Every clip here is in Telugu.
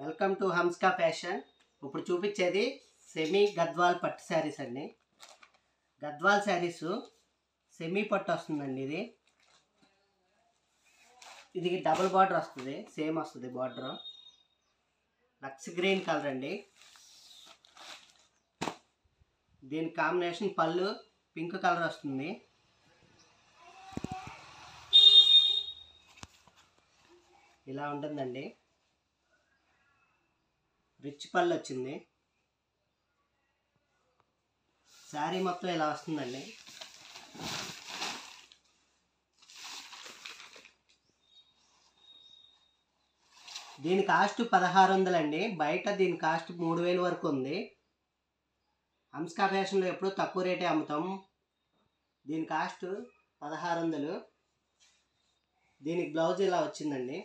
Welcome to హంస్కా fashion. ఇప్పుడు చూపించేది సెమీ గద్వాల్ పట్టు శారీస్ అండి. గద్వాల్ శారీస్ సెమీ పట్టు వస్తుందండి. ఇది డబుల్ బార్డర్ వస్తుంది, సేమ్ వస్తుంది బార్డర్. లక్స్ గ్రీన్ కలర్ అండి. దీని కాంబినేషన్ పళ్ళు పింక్ కలర్ వస్తుంది. ఇలా ఉంటుందండి. రిచ్ పళ్ళు వచ్చింది. శారీ మొత్తం ఇలా వస్తుందండి. దీని కాస్ట్ 1600 అండి. బయట దీని కాస్ట్ 3000 వరకు ఉంది. హంస్కా ఫ్యాషన్లో ఎప్పుడు తక్కువ రేటే అమ్ముతాం. దీని కాస్ట్ 1600. దీనికి బ్లౌజ్ ఇలా వచ్చిందండి.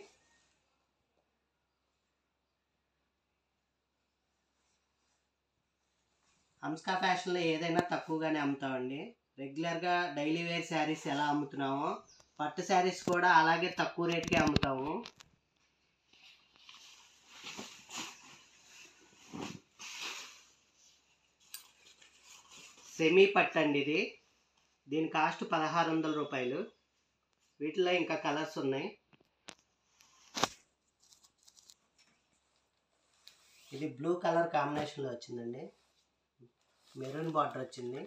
హంస్కా ఫ్యాషన్లో ఏదైనా తక్కువగానే అమ్ముతామండి. రెగ్యులర్గా డైలీ వేర్ శారీస్ ఎలా అమ్ముతున్నామో పట్టు శారీస్ కూడా అలాగే తక్కువ రేటుకే అమ్ముతాము. సెమీ పట్టు అండి ఇది. దీని కాస్ట్ 1600 రూపాయలు. వీటిలో ఇంకా కలర్స్ ఉన్నాయి. ఇది బ్లూ కలర్ కాంబినేషన్లో వచ్చిందండి. మెరూన్ బార్డర్ వచ్చింది.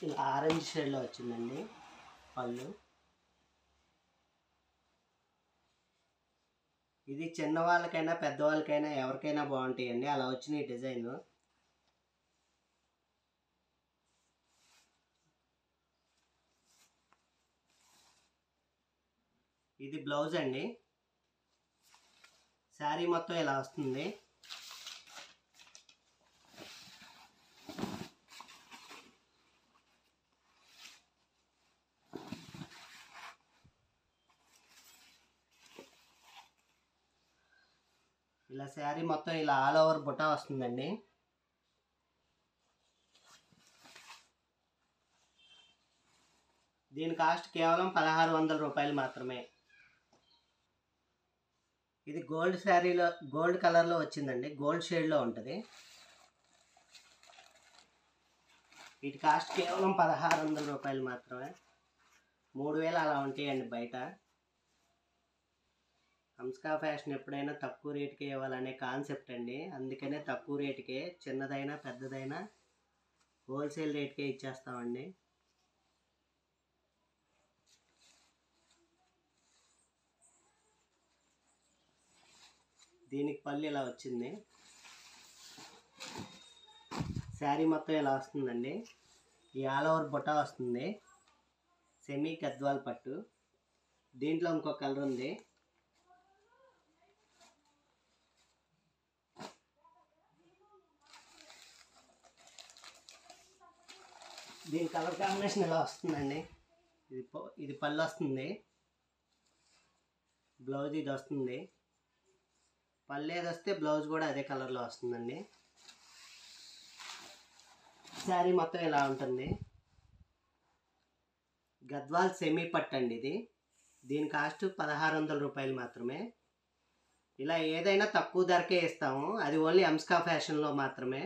ఇలా ఆరెంజ్ షేడ్లో వచ్చిందండి పళ్ళు. ఇది చిన్నవాళ్ళకైనా పెద్దవాళ్ళకైనా ఎవరికైనా బాగుంటాయండి. అలా వచ్చిన డిజైన్. ఇది బ్లౌజ్ అండి. శారీ మొత్తం ఇలా వస్తుంది. ఇలా శారీ మొత్తం ఇలా ఆల్ ఓవర్ బుట్ట వస్తుందండి. దీని కాస్ట్ కేవలం 1600 రూపాయలు మాత్రమే. ఇది గోల్డ్ శారీలో గోల్డ్ కలర్లో వచ్చిందండి. గోల్డ్ షేడ్లో ఉంటుంది. వీటి కాస్ట్ కేవలం 1600 రూపాయలు మాత్రమే. 3000 అలా ఉంటాయండి బయట. హంస్కా ఫ్యాషన్ ఎప్పుడైనా తక్కువ రేటుకే ఇవ్వాలనే కాన్సెప్ట్ అండి. అందుకనే తక్కువ రేటుకే చిన్నదైనా పెద్దదైనా హోల్సేల్ రేటుకే ఇచ్చేస్తామండి. దీనికి పళ్ళు ఇలా వచ్చింది. శారీ మొత్తం ఇలా వస్తుందండి. ఈ ఆల్ ఓవర్ బుట్ట వస్తుంది. సెమీ గద్వాల్ పట్టు. దీంట్లో ఇంకో కలర్ ఉంది. దీని కలర్ కాంబినేషన్ ఇలా వస్తుందండి. ఇది పళ్ళు వస్తుంది. బ్లౌజ్ ఇది వస్తుంది. పళ్ళు ఏది వస్తే బ్లౌజ్ కూడా అదే కలర్లో వస్తుందండి. శారీ మొత్తం ఇలా ఉంటుంది. గద్వాల్ సెమీ పట్టు అండి ఇది. దీని కాస్ట్ 1600 రూపాయలు మాత్రమే. ఇలా ఏదైనా తక్కువ ధరకే ఇస్తాము. అది ఓన్లీ హంస్కా ఫ్యాషన్లో మాత్రమే.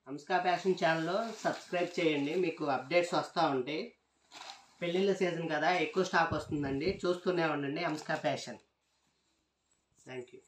హంస్కా ఫ్యాషన్ ఛానల్లో సబ్స్క్రైబ్ చేయండి. మీకు అప్డేట్స్ వస్తూ ఉంటాయి. పెళ్ళిళ్ళ సీజన్ కదా, ఎక్కువ స్టాక్ వస్తుందండి. చూస్తూనే ఉండండి హంస్కా ఫ్యాషన్. Thank you.